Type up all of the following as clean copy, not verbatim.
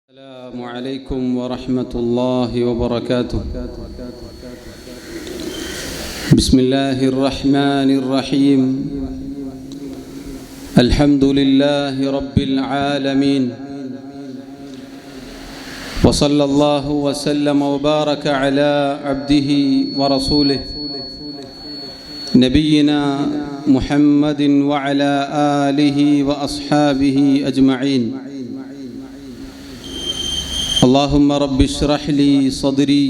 السلام عليكم ورحمة الله وبركاته. بسم الله الرحمن الرحيم. الحمد لله رب العالمين، وصلى الله وسلم وبارك على عبده ورسوله نبينا محمد وعلى آله وأصحابه أجمعين. اللهم رب اشرح لي صدري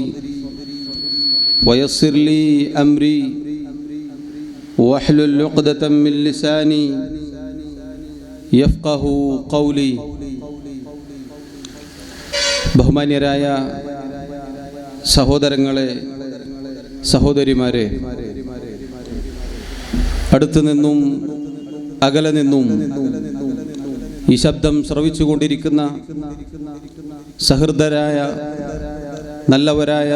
ويسر لي أمري واحلل عقدة من لساني يفقه قولي. ബഹുമാന്യരായ സഹോദരങ്ങളെ, സഹോദരിമാരെ, അടുത്തു നിന്നും അകലെ നിന്നും ഈ ശബ്ദം ശ്രവിച്ചുകൊണ്ടിരിക്കുന്ന സഹൃദരായ നല്ലവരായ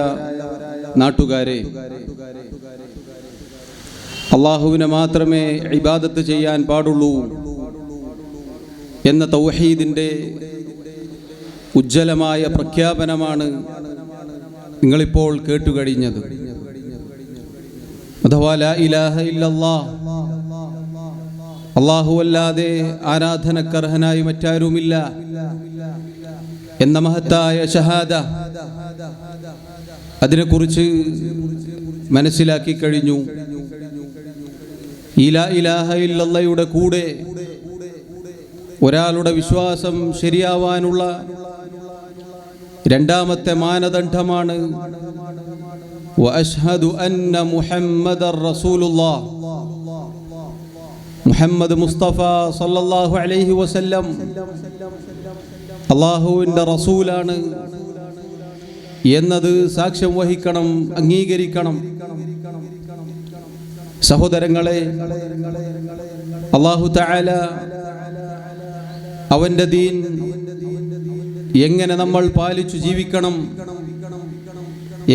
നാട്ടുകാരെ, അള്ളാഹുവിനെ മാത്രമേ ഇബാദത്ത് ചെയ്യാൻ പാടുള്ളൂ എന്ന തൗഹീദിൻ്റെ ഉജ്ജ്വലമായ പ്രഖ്യാപനമാണ് നിങ്ങളിപ്പോൾ കേട്ടുകഴിഞ്ഞത്. അഥവാ ലാ ഇലാഹ ഇല്ലല്ലാഹ്, അല്ലാഹുവല്ലാതെ ആരാധനക്കർഹനായി മറ്റാരുമില്ല എന്ന മഹത്തായ ഷഹാദ, അതിനെക്കുറിച്ച് മനസ്സിലാക്കി കഴിഞ്ഞു. ഈ ലാ ഇലാഹ ഇല്ലല്ലാഹയുടെ കൂടെ ഒരാളുടെ വിശ്വാസം ശരിയാവാനുള്ള രണ്ടാമത്തെ മാനദണ്ഡമാണ് വഅശ്ഹദു അന്ന മുഹമ്മദർ റസൂലുള്ളാഹ്, മുഹമ്മദ് മുസ്തഫ സല്ലല്ലാഹു അലൈഹി വസല്ലം അള്ളാഹുവിൻ്റെ റസൂലാണ് എന്നത് സാക്ഷ്യം വഹിക്കണം, അംഗീകരിക്കണം. സഹോദരങ്ങളെ, അല്ലാഹു തആല അവൻ്റെ ദീൻ എങ്ങനെ നമ്മൾ പാലിച്ചു ജീവിക്കണം,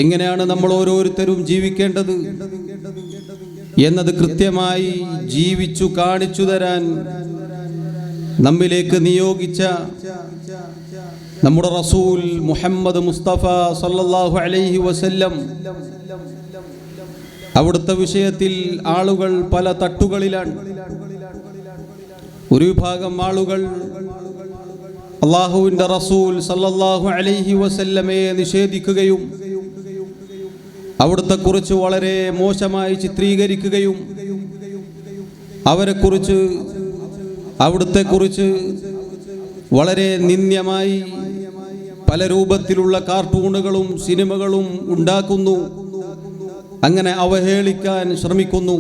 എങ്ങനെയാണ് നമ്മൾ ഓരോരുത്തരും ജീവിക്കേണ്ടത് എന്നത് കൃത്യമായി ജീവിച്ചു കാണിച്ചു തരാൻ നമ്മിലേക്ക് നിയോഗിച്ച നമ്മുടെ റസൂൽ മുഹമ്മദ് മുസ്തഫ സല്ലല്ലാഹു അലൈഹി വസല്ലം, അവിടുത്തെ വിഷയത്തിൽ ആളുകൾ പല തട്ടുകളിലാണ്. ഒരു വിഭാഗം ആളുകൾ അല്ലാഹുവിൻ്റെ റസൂൽ സല്ലല്ലാഹു അലൈഹി വസല്ലമയെ നിഷേധിക്കുകയും അവിടുത്തെ കുറിച്ച് വളരെ മോശമായി ചിത്രീകരിക്കുകയും അവരെക്കുറിച്ച്, അവിടുത്തെ കുറിച്ച് വളരെ നിന്ദ്യമായി പല രൂപത്തിലുള്ള കാർട്ടൂണുകളും സിനിമകളും ഉണ്ടാക്കുന്നു, അങ്ങനെ അവഹേളിക്കാൻ ശ്രമിക്കുന്നു.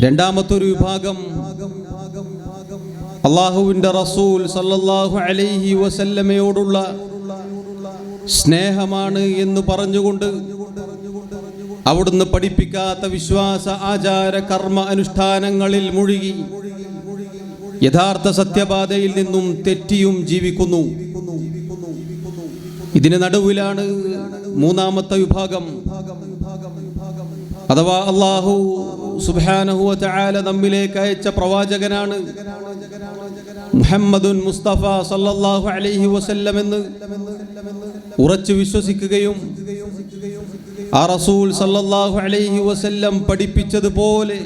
രണ്ടാമത്തൊരു വിഭാഗം അല്ലാഹുവിൻ്റെ റസൂൽ സല്ലല്ലാഹു അലൈഹി വസല്ലമയോടുള്ള സ്നേഹമാണ് എന്ന് പറഞ്ഞുകൊണ്ട് അവിടുന്ന് പഠിപ്പിക്കാത്ത വിശ്വാസ ആചാര കർമ്മ അനുഷ്ഠാനങ്ങളിൽ മുഴുകി യഥാർത്ഥ സത്യപാതയിൽ നിന്നും തെറ്റിയും ജീവിക്കുന്നു. ഇതിന് നടുവിലാണ് മൂന്നാമത്തെ വിഭാഗം, അഥവാ അല്ലാഹു സുബ്ഹാനഹു വ തആല നമ്മിലേക്ക് അയച്ച പ്രവാചകനാണ് മുഹമ്മദുൻ മുസ്തഫ സല്ലല്ലാഹു അലൈഹി വസല്ലം എന്ന് ഉറച്ചു വിശ്വസിക്കുകയും ആ റസൂൽ സല്ലല്ലാഹു അലൈഹി വസല്ലം പഠിപ്പിച്ചതുപോലെ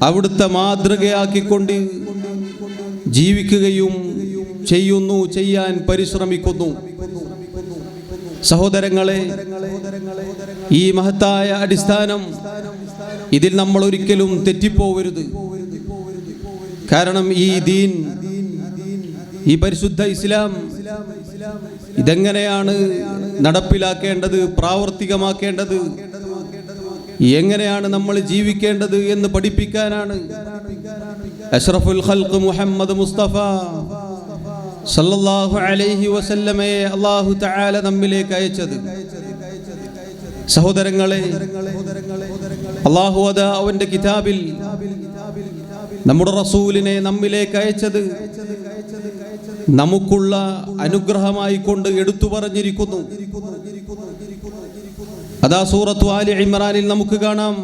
അവിടുത്തെ മാതൃകയാക്കിക്കൊണ്ട് ജീവിക്കുകയും ചെയ്യാൻ പരിശ്രമിക്കുന്നു. സഹോദരങ്ങളെ, ഈ മഹത്തായ അടിസ്ഥാനം, ഇതിൽ നമ്മൾ ഒരിക്കലും തെറ്റിപ്പോവരുത്. കാരണം ഈ ദീൻ, ഈ പരിശുദ്ധ ഇസ്ലാം ഇതെങ്ങനെയാണ് നടപ്പിലാക്കേണ്ടത്, പ്രാവർത്തികമാക്കേണ്ടത്, എങ്ങനെയാണ് നമ്മൾ ജീവിക്കേണ്ടത് എന്ന് പഠിപ്പിക്കാനാണ് അഷ്റഫുൽ ഖൽഖ് മുഹമ്മദ് മുസ്തഫ സല്ലല്ലാഹു അലൈഹി വസല്ലമയെ അല്ലാഹു തആല നമ്മിലേക്ക് അയച്ചത്. സഹോദരങ്ങളെ, അല്ലാഹു അതാ അവൻ്റെ കിതാബിൽ നമ്മുടെ റസൂലിനെ നമ്മിലേക്ക് അയച്ചത് നമുക്കുള്ള അനുഗ്രഹമായി കൊണ്ട് എടുത്തു പറഞ്ഞിരിക്കുന്നു. അതാ സൂറത്തു ആലി ഇമ്രാനിൽ നമുക്ക് കാണാം,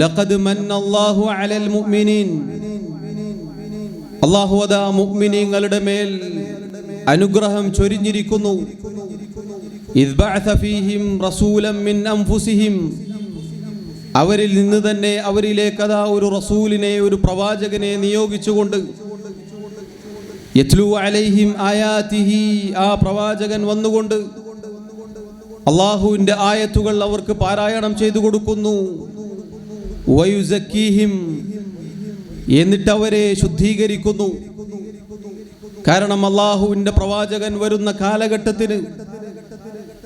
ലഖദ് മന്നല്ലാഹു അലൽ മുഅ്മിനീൻ അല്ലാഹു അതാ മുഅ്മിനീങ്ങളുടെ മേൽ അനുഗ്രഹം ചൊരിഞ്ഞിരിക്കുന്നു. ഇദ് ബഅസ ഫീഹിം റസൂലൻ മിൻ അൻഫുസിഹിം, അവരിൽ നിന്ന് തന്നെ അവരിലേക്ക് അതാ ഒരു റസൂലിനെ, ഒരു പ്രവാചകനെ നിയോഗിച്ചുകൊണ്ട്, യത്ലു അലൈഹിം ആയാതിഹി, ആ പ്രവാചകൻ വന്നുകൊണ്ട് അല്ലാഹുവിൻ്റെ ആയത്തുകൾ അവർക്ക് പാരായണം ചെയ്തു കൊടുക്കുന്നു. വയുസക്കീഹിം, എന്നിട്ട് അവരെ ശുദ്ധീകരിക്കുന്നു. കാരണം അല്ലാഹുവിൻ്റെ പ്രവാചകൻ വരുന്ന കാലഘട്ടത്തിന്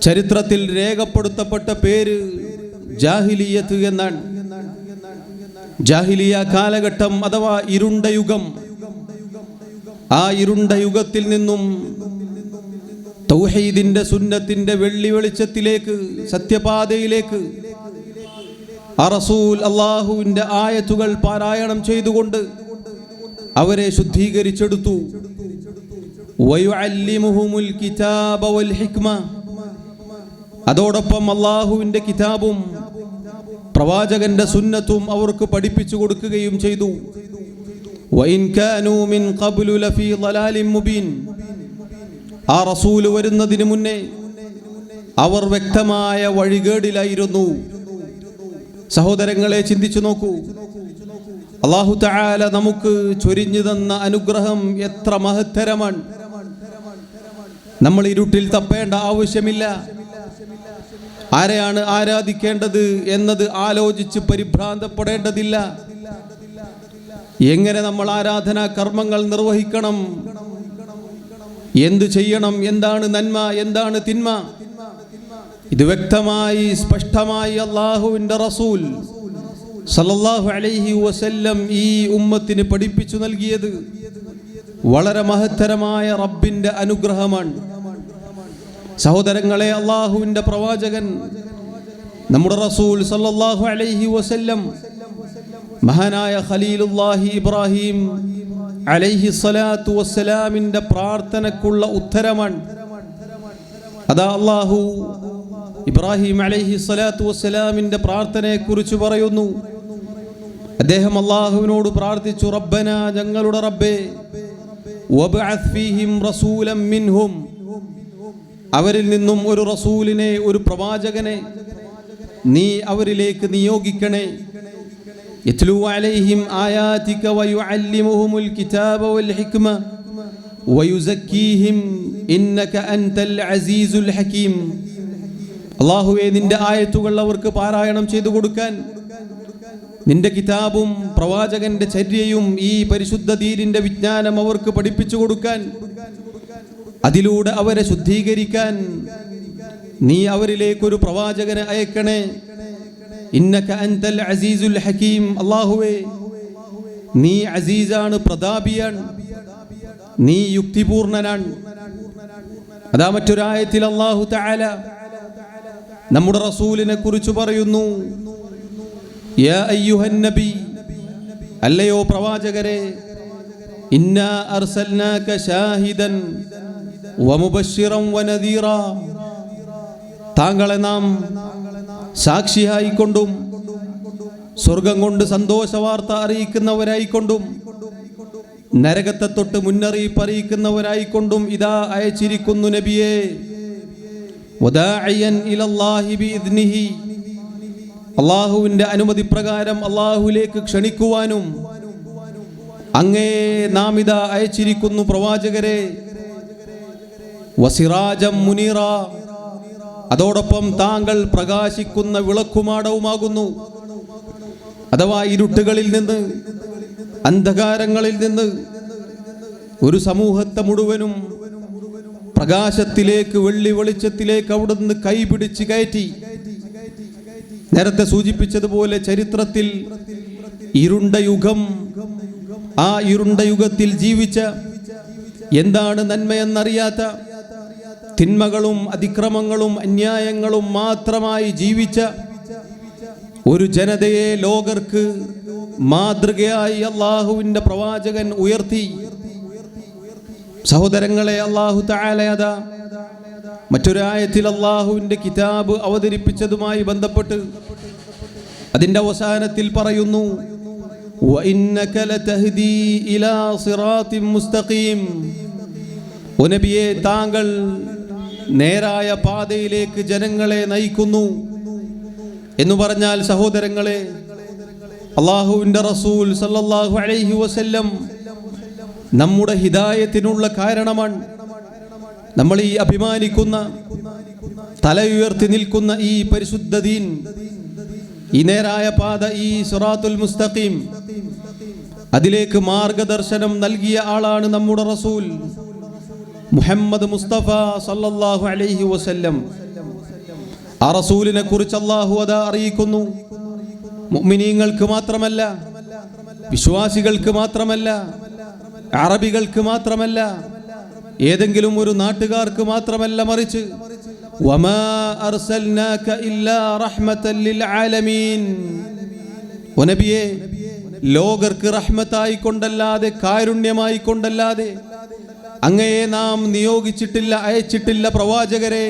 ചരിത്രത്തിൽ രേഖപ്പെടുത്തപ്പെട്ട പേര് ജാഹിലിയത്ത് എന്നാണ്. ജാഹിലിയ കാലഘട്ടം അഥവാ ഇരുണ്ട യുഗം. ആ ഇരുണ്ട യുഗത്തിൽ നിന്നും തൗഹീദിന്റെ സുന്നത്തിന്റെ വെള്ളി വെളിച്ചത്തിലേക്ക്, സത്യപാതയിലേക്ക് ആ റസൂൽ അല്ലാഹുവിൻ്റെ ആയത്തുകൾ പാരായണം ചെയ്തുകൊണ്ട് അവരെ ശുദ്ധീകരിച്ചെടുത്തു. വയുഅല്ലിമുഹുമുൽ കിതാബ വൽ ഹിക്മ, അതോടൊപ്പം അല്ലാഹുവിൻ്റെ കിതാബും പ്രവാചകന്റെ സുന്നത്തും അവർക്ക് പഠിപ്പിച്ചു കൊടുക്കുകയും ചെയ്തു. വഇൻ കാനൂ മിൻ ഖബ്ലു ലഫീ ളലാലിൻ മുബീൻ, ആ റസൂൽ വരുന്നതിന് മുന്നേ അവർ വ്യക്തമായ വഴികേടിലായിരുന്നു. സഹോദരങ്ങളെ, ചിന്തിച്ചു നോക്കൂ. അല്ലാഹു തആല നമുക്ക് ചൊരിഞ്ഞു തന്ന അനുഗ്രഹം എത്ര മഹത്തരമാണ്. നമ്മൾ ഇരുട്ടിൽ തപ്പേണ്ട ആവശ്യമില്ല. ആരെയാണ് ആരാധിക്കേണ്ടത് എന്നത് ആലോചിച്ച് പരിഭ്രാന്തപ്പെടേണ്ടതില്ല. എങ്ങനെ നമ്മൾ ആരാധനാ കർമ്മങ്ങൾ നിർവഹിക്കണം, എന്ത് ചെയ്യണം, എന്താണ് നന്മ, എന്താണ് തിന്മ, ഇത് വ്യക്തമായി സ്പഷ്ടമായി അല്ലാഹുവിൻ്റെ റസൂൽ സല്ലല്ലാഹു അലൈഹി വസല്ലം ഈ ഉമ്മത്തിന് പഠിപ്പിച്ചു നൽകിയത് വളരെ മഹത്തരമായ റബ്ബിൻ്റെ അനുഗ്രഹമാണ്. സഹോദരങ്ങളെ, അല്ലാഹുവിൻ്റെ പ്രവാചകൻ നമ്മുടെ റസൂൽ സല്ലല്ലാഹു അലൈഹി വസല്ലം മഹാനായ ഖലീലുല്ലാഹി ഇബ്രാഹിം അലൈഹി സ്വലാത്തു വസ്സലാമിൻ്റെ പ്രാർത്ഥനക്കുള്ള ഉത്തരമാണ്. അതാ അല്ലാഹു ഇബ്രാഹിം അലൈഹി സ്വലാത്തു വസ്സലാമിൻ്റെ പ്രാർത്ഥനയെക്കുറിച്ച് പറയുന്നു. അദ്ദേഹം അല്ലാഹുവിനോട് പ്രാർത്ഥിച്ചു, റബ്ബന, ഞങ്ങളുടെ റബ്ബേ, വബ്അസ് ഫീഹിം റസൂലൻ മിൻഹും, അവരിൽ നിന്നും ഒരു റസൂലിനെ, ഒരു പ്രവാചകനെ നീ അവരിലേക്ക് നിയോഗിക്കണേ. യത്ലു അലൈഹിം ആയാതിക വയുഅല്ലിമുഹുമുൽ കിതാബ വൽ ഹിക്മ വയുസക്കീഹിം ഇന്നക അൻതൽ അസീസുൽ ഹകീം. അല്ലാഹുവേ, നിന്റെ ആയത്തുകൾ അവർക്ക് പാരായണം ചെയ്തു കൊടുക്കാൻ, നിന്റെ കിതാബും പ്രവാചകന്റെ ചര്യയും ഈ പരിശുദ്ധ ദീനിന്റെ വിജ്ഞാനം അവർക്ക് പഠിപ്പിച്ചു കൊടുക്കാൻ, അതിലൂടെ അവരെ ശുദ്ധീകരിക്കാൻ നീ അവരിലേക്കൊരു പ്രവാചകനെ അയക്കണേ. ഇന്നക അൻതൽ അസീസുൽ ഹകീം, അല്ലാഹുവേ, നീ അസീസാണ്, പ്രതാപിയാണ്, നീ യുക്തിപൂർണനാണ്. അതാ മറ്റൊരായത്തിൽ അല്ലാഹു തആല നമ്മുടെ റസൂലിനെ കുറിച്ച് പറയുന്നു, യാ അയ്യുഹൻ നബി, അല്ലയോ പ്രവാചകരെ, ഇന്നാ അർസൽനാക ഷാഹിദൻ വമുബശ്ശിറൻ വനദീറ, താങ്കളെ നാം സാക്ഷിയായിക്കൊണ്ടും സ്വർഗം കൊണ്ട് സന്തോഷവാർത്ത അറിയിക്കുന്നവരായിക്കൊണ്ടും നരകത്തെ തൊട്ട് മുന്നറിയിപ്പ് അറിയിക്കുന്നവരായിക്കൊണ്ടും ഇതാ അയച്ചിരിക്കുന്നു നബിയെ. വദാഇയൻ ഇലല്ലാഹി ബിഇദ്നിഹി, അല്ലാഹുവിൻ്റെ അനുമതി പ്രകാരം അല്ലാഹുവിലേക്ക് ക്ഷണിക്കുവാനും അങ്ങേ നാം ഇതാ അയച്ചിരിക്കുന്നു പ്രവാചകരെ. വസിറാജം മുനീറ, അതോടൊപ്പം താങ്കൾ പ്രകാശിക്കുന്ന വിളക്കുമാടവുമാകുന്നു. അഥവാ ഇരുട്ടുകളിൽ നിന്ന്, അന്ധകാരങ്ങളിൽ നിന്ന് ഒരു സമൂഹത്തെ മുഴുവനും പ്രകാശത്തിലേക്ക്, വെള്ളി വെളിച്ചത്തിലേക്ക് അവിടുന്ന് കൈപിടിച്ച് കയറ്റി. നേരത്തെ സൂചിപ്പിച്ചതുപോലെ ചരിത്രത്തിൽ ഇരുണ്ട യുഗം, ആ ഇരുണ്ട യുഗത്തിൽ ജീവിച്ച, എന്താണ് നന്മയെന്നറിയാത്ത, തിന്മകളും അതിക്രമങ്ങളും അന്യായങ്ങളും മാത്രമായി ജീവിച്ച ഒരു ജനതയെ ലോകർക്ക് മാതൃകയായി അല്ലാഹുവിൻ്റെ പ്രവാചകൻ ഉയർത്തി. സഹോദരങ്ങളെ, അല്ലാഹു തആല അതാ മറ്റൊരായത്തിൽ അല്ലാഹുവിൻ്റെ കിതാബ് അവതരിപ്പിച്ചതുമായി ബന്ധപ്പെട്ട് അതിൻ്റെ അവസാനത്തിൽ പറയുന്നു, وإنك لتهدي إلى صراط مستقيم. ഓ നബിയെ, താങ്കൾ നേരായ പാതയിലേക്ക് ജനങ്ങളെ നയിക്കുന്നു എന്ന് പറഞ്ഞാൽ സഹോദരങ്ങളെ, അല്ലാഹുവിൻ്റെ റസൂൽ സല്ലല്ലാഹു അലൈഹി വസല്ലം നമ്മുടെ ഹിദായത്തിനുള്ള കാരണമാണ്. നമ്മൾ ഈ അഭിമാനിക്കുന്ന, തല ഉയർത്തി നിൽക്കുന്ന ഈ പരിശുദ്ധ ദീൻ, ഈ നേരായ പാത, ഈ സിറാത്തുൽ മുസ്തഖീം, അതിലേക്ക് മാർഗദർശനം നൽകിയ ആളാണ് നമ്മുടെ റസൂൽ മുഹമ്മദ് മുസ്തഫ സല്ലല്ലാഹു അലൈഹി വസല്ലം. ആ റസൂലിനെ കുറിച്ച് അല്ലാഹു അതാ അറിയിക്കുന്നു. മുഅ്മിനീങ്ങൾക്ക് മാത്രമല്ല, വിശ്വാസികൾക്ക് മാത്രമല്ല, അറബികൾക്ക് മാത്രമല്ല, ഏതെങ്കിലും ഒരു നാട്ടുകാർക്ക് മാത്രമല്ല, മറിച്ച് വമാ അർസൽനാക ഇല്ലാ റഹ്മതൻ ലിൽ ആലമീൻ. ഓ നബിയേ, ലോകർക്ക് റഹ്മത്തായി കൊണ്ടല്ലാതെ, കാരുണ്യമായി കൊണ്ടല്ലാതെ അങ്ങയെ നാം നിയോഗിച്ചിട്ടില്ല, അയച്ചിട്ടില്ല പ്രവാചകരെ.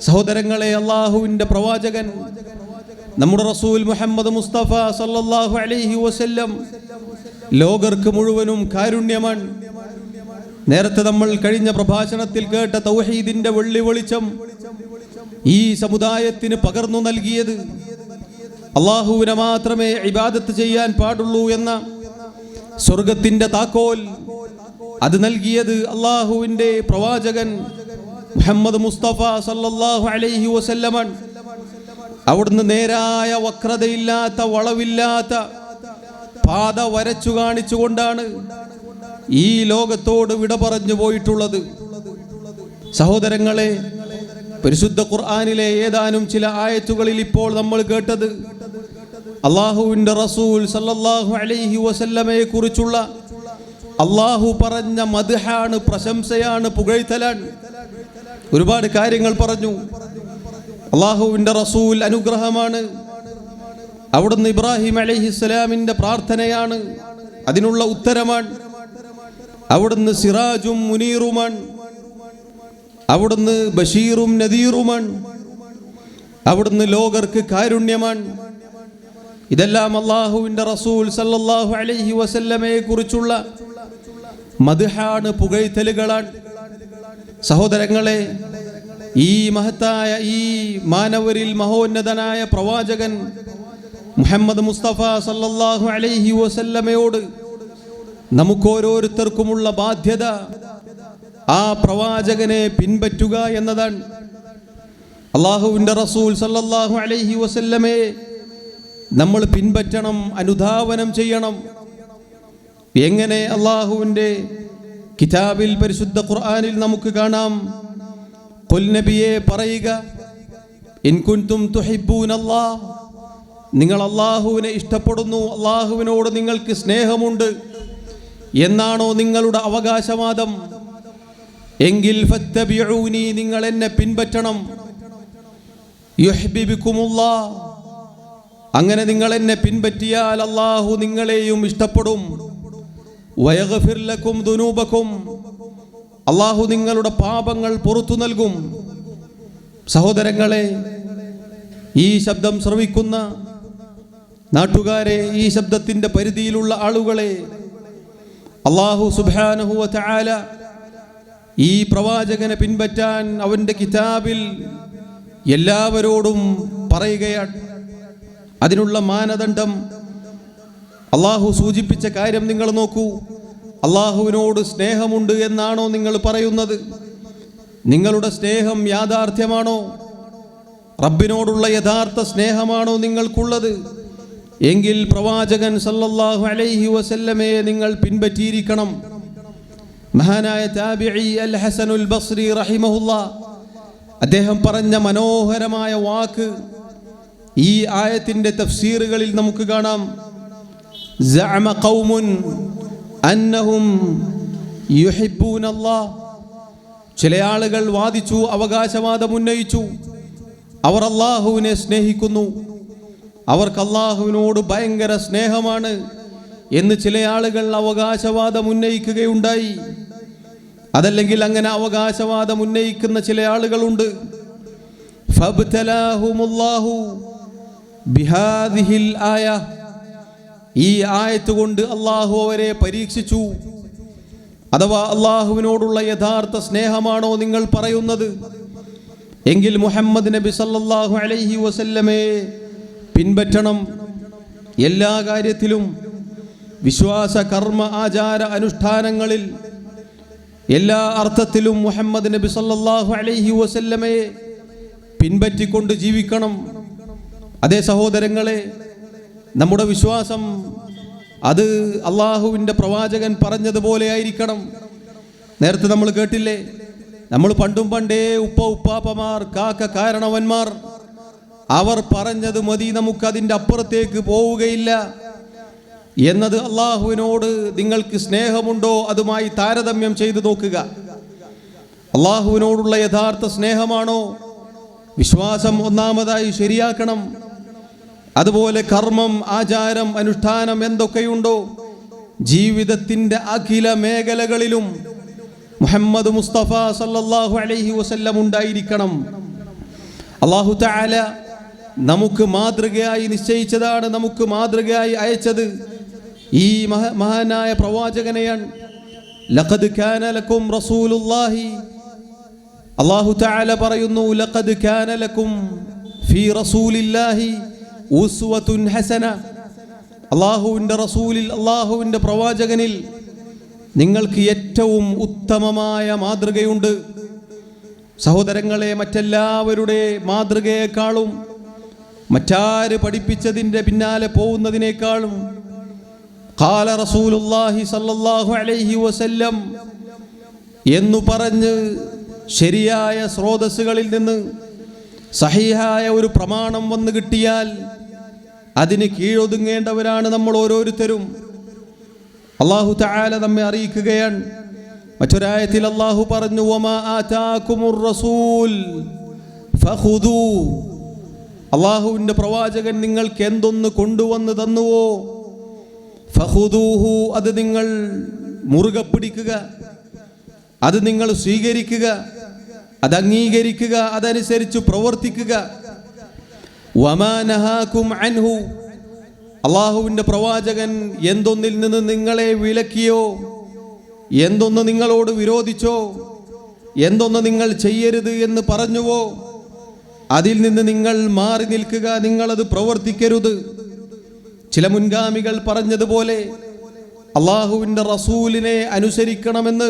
സഹോദരങ്ങളെ, അല്ലാഹുവിൻ്റെ പ്രവാചകൻ നമ്മുടെ റസൂൽ മുഹമ്മദ് മുസ്തഫ സല്ലല്ലാഹു അലൈഹി വസല്ലം ലോകർക്ക് മുഴുവനും കാരുണ്യമാണ്. നേരത്തെ നമ്മൾ കഴിഞ്ഞ പ്രഭാഷണത്തിൽ കേട്ട തൗഹീദിന്റെ വെള്ളി വെളിച്ചം ഈ സമുദായത്തിന് പകർന്നു നൽകിയത്, അല്ലാഹുവിനെ മാത്രമേ ഇബാദത്ത് ചെയ്യാൻ പാടുള്ളൂ എന്ന സ്വർഗത്തിന്റെ താക്കോൽ അത് നൽകിയത് അല്ലാഹുവിൻ്റെ പ്രവാചകൻ മുഹമ്മദ് മുസ്തഫ സല്ലല്ലാഹു അലൈഹി വസല്ലമാണ്. അവിടുന്ന് നേരായ, വക്രതയില്ലാത്ത, വളവില്ലാത്ത പാത വരച്ചു കാണിച്ചുകൊണ്ടാണ് ഈ ലോകത്തോട് വിട പറഞ്ഞു പോയിട്ടുള്ളത്. സഹോദരങ്ങളെ, പരിശുദ്ധ ഖുർആനിലെ ഏതാനും ചില ആയത്തുകളിൽ ഇപ്പോൾ നമ്മൾ കേട്ടത് അല്ലാഹുവിൻ്റെ റസൂൽ സല്ലല്ലാഹു അലൈഹി വസല്ലമയെ കുറിച്ചുള്ള അല്ലാഹു പറഞ്ഞ മദ്ഹാണ്, പ്രശംസയാണ്, പുകഴ്ത്തലാണ്. ഒരുപാട് കാര്യങ്ങൾ പറഞ്ഞു. അല്ലാഹുവിൻ്റെ റസൂൽ അനുഗ്രഹമാണ്. അവിടുന്ന് ഇബ്രാഹിം അലൈഹിസ്സലാമിൻ്റെ പ്രാർത്ഥനയാണ്, അതിനുള്ള ഉത്തരമാണ്. അവിടുന്ന് സിറാജും മുനീറുമാണ്. അവിടുന്ന് ബഷീറും നദീറുമാണ്. അവിടുന്ന് ലോകർക്ക് കാരുണ്യമാണ്. ഇതെല്ലാം അല്ലാഹുവിൻ്റെ റസൂൽ സല്ലല്ലാഹു അലൈഹി വസല്ലമയെ കുറിച്ചുള്ള മദ്ഹാണ്, പുകഴ്ത്തലുകളാണ്. സഹോദരങ്ങളെ, ഈ മഹത്തായ, ഈ മാനവരിൽ മഹോന്നതനായ പ്രവാചകൻ മുഹമ്മദ് മുസ്തഫ സല്ലല്ലാഹു അലൈഹി വസല്ലമയോട് നമുക്കോരോരുത്തർക്കുമുള്ള ബാധ്യത ആ പ്രവാചകനെ പിൻപറ്റുക എന്നതാണ്. അല്ലാഹുവിൻ്റെ റസൂൽ സല്ലല്ലാഹു അലൈഹി വസല്ലമയെ നമ്മൾ പിൻപറ്റണം, അനുധാവനം ചെയ്യണം. എങ്ങനെ? അല്ലാഹുവിൻ്റെ കിതാബിൽ, പരിശുദ്ധ ഖുർആനിൽ നമുക്ക് കാണാം, ഖുൽ നബിയെ പറയുക, ഇൻ കുൻതും തുഹിബ്ബൂനല്ലാഹ്, നിങ്ങൾ അല്ലാഹുവിനെ ഇഷ്ടപ്പെടുന്നു, അല്ലാഹുവിനോട് നിങ്ങൾക്ക് സ്നേഹമുണ്ട് എന്നാണോ നിങ്ങളുടെ അവകാശവാദം, എങ്കിൽ ഫത്തബിഊനി, നിങ്ങൾ എന്നെ പിൻപറ്റണം. യുഹ്ബിബുകുമുല്ലാഹ്, അങ്ങനെ നിങ്ങൾ എന്നെ പിൻപറ്റിയാൽ അല്ലാഹു നിങ്ങളെയും ഇഷ്ടപ്പെടും. വയഗ്ഫിർ ലക്കും ദുനൂബക്കും, അല്ലാഹു നിങ്ങളുടെ പാപങ്ങൾ പുറത്തു നൽകും. സഹോദരങ്ങളെ, ഈ ശബ്ദം ശ്രവിക്കുന്ന നാട്ടുകാരെ, ഈ ശബ്ദത്തിൻ്റെ പരിധിയിലുള്ള ആളുകളെ, അല്ലാഹു സുബ്ഹാനഹു വ തആല ഈ പ്രവാചകനെ പിൻപറ്റാൻ അവൻ്റെ കിതാബിൽ എല്ലാവരോടും പറയുകയാണ്. അതിനുള്ള മാനദണ്ഡം അല്ലാഹു സൂചിപ്പിച്ച കാര്യം നിങ്ങൾ നോക്കൂ. അല്ലാഹുവിനോട് സ്നേഹമുണ്ട് എന്നാണോ നിങ്ങൾ പറയുന്നത്? നിങ്ങളുടെ സ്നേഹം യാഥാർത്ഥ്യമാണോ? റബ്ബിനോടുള്ള യഥാർത്ഥ സ്നേഹമാണോ നിങ്ങൾക്കുള്ളത്? എങ്കിൽ പ്രവാചകൻ സല്ലല്ലാഹു അലൈഹി വസല്ലമയെ നിങ്ങൾ പിൻപറ്റിയിരിക്കണം. മഹാനായ താബിഈ അൽ ഹസനുൽ ബസ്രി റഹിമഹുല്ലാ, അദ്ദേഹം പറഞ്ഞ മനോഹരമായ വാക്ക് ഈ ആയത്തിൻ്റെ തഫ്സീറുകളിൽ നമുക്ക് കാണാം. സഅമ ഖൗമുൻ അന്നഹും യുഹിബ്ബൂനല്ലാഹ്, ചില ആളുകൾ വാദിച്ചു, അവകാശവാദം ഉന്നയിച്ചു, അവർ അല്ലാഹുവിനെ സ്നേഹിക്കുന്നു, അവർക്ക് അല്ലാഹുവിനോട് ഭയങ്കര സ്നേഹമാണ് എന്ന് ചില ആളുകൾ അവകാശവാദം ഉന്നയിക്കുകയുണ്ടായി. അതല്ലെങ്കിൽ അങ്ങനെ അവകാശവാദം ഉന്നയിക്കുന്ന ചില ആളുകളുണ്ട്. ഫബ്തലാഹുമുല്ലാഹു ബിഹാദിഹിൽ ആയ, ഈ ആയത്ത് കൊണ്ട് അള്ളാഹു അവരെ പരീക്ഷിച്ചു. അഥവാ അള്ളാഹുവിനോടുള്ള യഥാർത്ഥ സ്നേഹമാണോ നിങ്ങൾ പറയുന്നത്? എങ്കിൽ മുഹമ്മദ് നബി സല്ലല്ലാഹു അലൈഹി വസല്ലമയെ പിൻപറ്റണം. എല്ലാ കാര്യത്തിലും, വിശ്വാസ കർമ്മ ആചാര അനുഷ്ഠാനങ്ങളിൽ എല്ലാ അർത്ഥത്തിലും മുഹമ്മദ് നബി സല്ലല്ലാഹു അലൈഹി വസല്ലമയെ പിൻപറ്റിക്കൊണ്ട് ജീവിക്കണം. അതേ സഹോദരങ്ങളെ, നമ്മുടെ വിശ്വാസം അത് അള്ളാഹുവിൻ്റെ പ്രവാചകൻ പറഞ്ഞതുപോലെ ആയിരിക്കണം. നേരത്തെ നമ്മൾ കേട്ടില്ലേ, നമ്മൾ പണ്ടും പണ്ടേ ഉപ്പാപ്പമാർ, കാരണവന്മാർ അവർ പറഞ്ഞത് മതി, നമുക്കതിൻ്റെ അപ്പുറത്തേക്ക് പോവുകയില്ല എന്നത് അള്ളാഹുവിനോട് നിങ്ങൾക്ക് സ്നേഹമുണ്ടോ അതുമായി താരതമ്യം ചെയ്തു നോക്കുക. അള്ളാഹുവിനോടുള്ള യഥാർത്ഥ സ്നേഹമാണോ? വിശ്വാസം ഒന്നാമതായി ശരിയാക്കണം. അതുപോലെ കർമ്മം, ആചാരം, അനുഷ്ഠാനം എന്തൊക്കെയുണ്ടോ ജീവിതത്തിൻ്റെ അഖില മേഖലകളിലും മുഹമ്മദ് മുസ്തഫ സല്ലല്ലാഹു അലൈഹി വസല്ലം ഉണ്ടായിരിക്കണം. അല്ലാഹു തആല നമുക്ക് മാതൃകയായി നിശ്ചയിച്ചതാണ്, നമുക്ക് മാതൃകയായി അയച്ചത് ഈ മഹാനായ പ്രവാചകനെയാണ്. ലഖദ് കാന ലക്കും റസൂലുള്ളാഹി, അല്ലാഹു തആല പറയുന്നു, ലഖദ് കാന ലക്കും ഫീ റസൂലില്ലാഹി ഉസ്വത്തുൻ ഹസന. അല്ലാഹുവിൻ്റെ റസൂലിൽ, അല്ലാഹുവിൻ്റെ പ്രവാചകനിൽ നിങ്ങൾക്ക് ഏറ്റവും ഉത്തമമായ മാതൃകയുണ്ട്. സഹോദരങ്ങളെ, മറ്റെല്ലാവരുടെ മാതൃകയെക്കാളും, മറ്റാര് പഠിപ്പിച്ചതിൻ്റെ പിന്നാലെ പോകുന്നതിനേക്കാളും ഖാല റസൂലുള്ളാഹി സല്ലല്ലാഹു അലൈഹി വസല്ലം എന്നു പറഞ്ഞ് ശരിയായ സ്രോതസ്സുകളിൽ നിന്ന് സഹീഹായ ഒരു പ്രമാണം വന്നു കിട്ടിയാൽ അതിന് കീഴൊതുങ്ങേണ്ടവരാണ് നമ്മൾ ഓരോരുത്തരും. അല്ലാഹു തആല നമ്മെ അറിയിക്കുകയാണ്. മറ്റൊരായത്തിൽ അല്ലാഹു പറഞ്ഞു, വമാ ആതാകുമുർ റസൂൽ ഫഖുദൂ. അല്ലാഹുവിൻ്റെ പ്രവാചകൻ നിങ്ങൾക്ക് എന്തൊന്ന് കൊണ്ടുവന്ന് തന്നുവോ, ഫഖുദൂഹു, അത് നിങ്ങൾ മുറുകെ പിടിക്കുക, അത് നിങ്ങൾ സ്വീകരിക്കുക, അത് അംഗീകരിക്കുക, അതനുസരിച്ച് പ്രവർത്തിക്കുക. വമാ നഹാകും അൻഹു, അല്ലാഹുവിൻ്റെ പ്രവാചകൻ എന്തൊന്നിൽ നിന്ന് നിങ്ങളെ വിലക്കിയോ, എന്തൊന്ന് നിങ്ങളോട് വിരോധിച്ചോ, എന്തൊന്ന് നിങ്ങൾ ചെയ്യരുത് എന്ന് പറഞ്ഞുവോ, അതിൽ നിന്ന് നിങ്ങൾ മാറി നിൽക്കുക, നിങ്ങളത് പ്രവർത്തിക്കരുത്. ചില മുൻഗാമികൾ പറഞ്ഞതുപോലെ അല്ലാഹുവിൻ്റെ റസൂലിനെ അനുസരിക്കണമെന്ന്